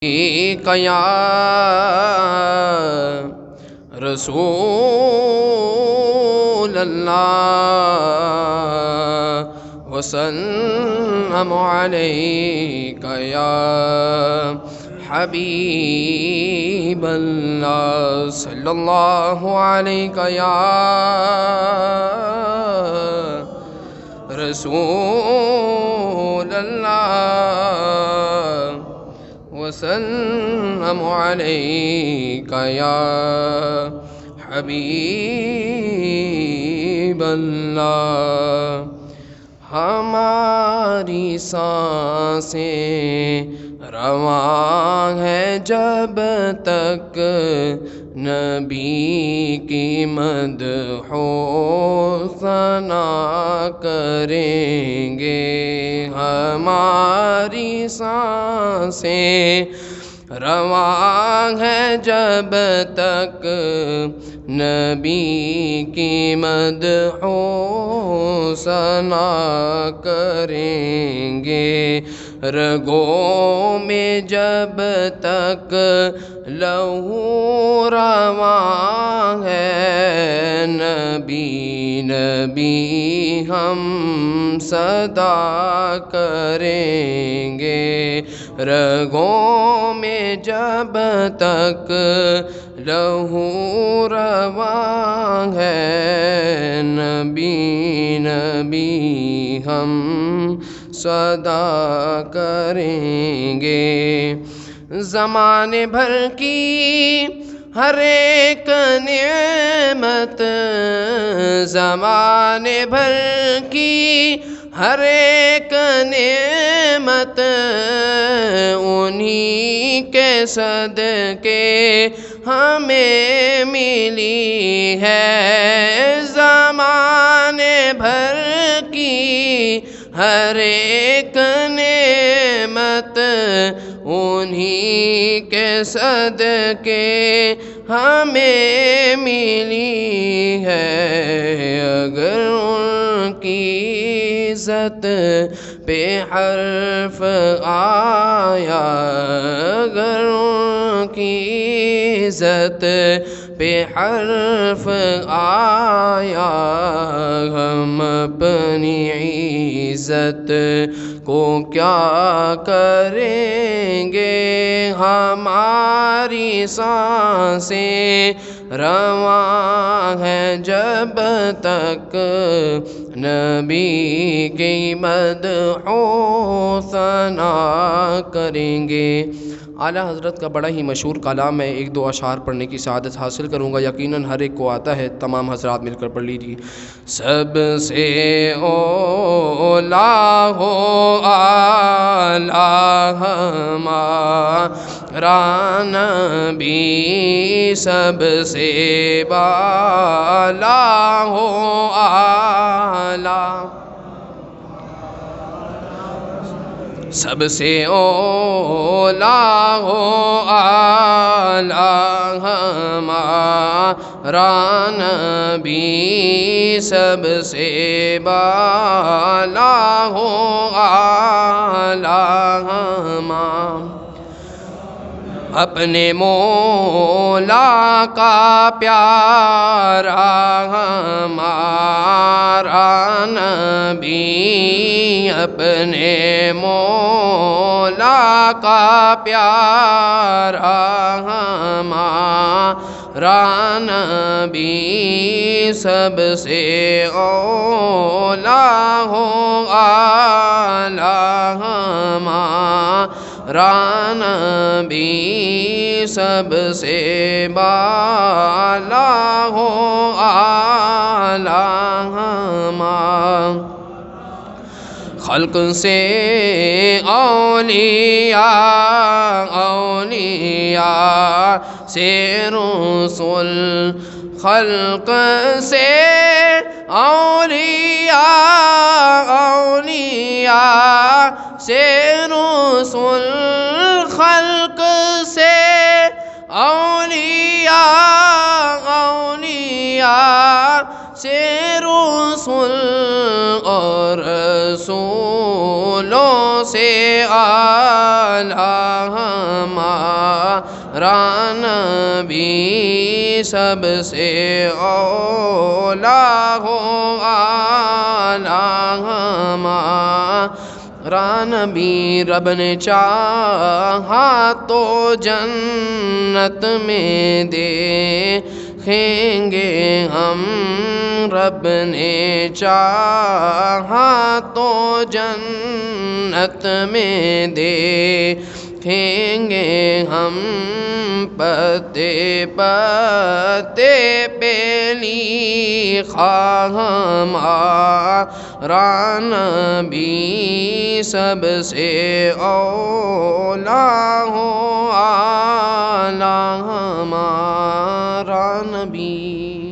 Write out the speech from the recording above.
یا رسول اللہ وسلم علیک یا حبیب اللہ صلی اللہ علیک یا رسول اللہ وسلم علیک یا حبیب اللہ۔ ہماری سانسیں رواں ہے جب تک نبی کی مدح و ثنا کریں گے۔ ہماری سانسیں رواں ہے جب تک نبی کی مدح و ثنا کریں گے۔ رگوں میں جب تک لہو رواں ہے نبی نبی ہم صدا کریں گے۔ رگوں میں جب تک لہو رواں ہے نبی نبی ہم صدا کریں گے۔ زمانے بھر کی ہر ایک نعمت، زمانے بھر کی ہر ایک نعمت انہی کے صدقے ہمیں ملی ہے۔ زمانے بھر کی ہر ایک نعمت انہی کے صدقے ہمیں ملی ہے۔ اگر ان کی عزت پہ حرف آیا، اگر ان کی عزت پہ حرف آیا، ہم اپنی عزت کو کیا کریں گے۔ ہماری سانسیں رواں ہے جب تک نبی کی مدح و ثنا کریں گے۔ اعلیٰ حضرت کا بڑا ہی مشہور کلام ہے، ایک دو اشعار پڑھنے کی سعادت حاصل کروں گا، یقیناً ہر ایک کو آتا ہے۔ تمام حضرات مل کر پڑھ لیجیے۔ سب سے اولیٰ ہو اعلیٰ ہمارا نبی، سب سے بالا ہو اعلیٰ، سب سے اولیٰ ہو اعلیٰ ہمارا نبی، سب سے بالا ہو اعلیٰ ہمارا۔ اپنے مولا کا پیارا ہمارا نبی، اپنے مولا کا پیارا ہمارا نبی، سب سے اولیٰ ہو اعلیٰ ہمارا نبی، سب سے بالا ہو اعلیٰ ہمارا۔ خلق سے اولیاء، اولیاء سے رسول، خلق سے اولیاء، اولیاء سے رسول، خلق سے اولیاء، اولیاء سے رسول، اور رسولوں سے اعلیٰ ہمارا نبی سب سے اولا ہو اعلیٰ ہمارا نبی رب نے چاہا تو جنت میں دیکھیں گے ہم رب نے چاہا تو جنت میں دیکھیں گے ہم پتے پتے پہ لکھا ہمارا نبی سب سے اولا ہو اعلیٰ ہمارا نبی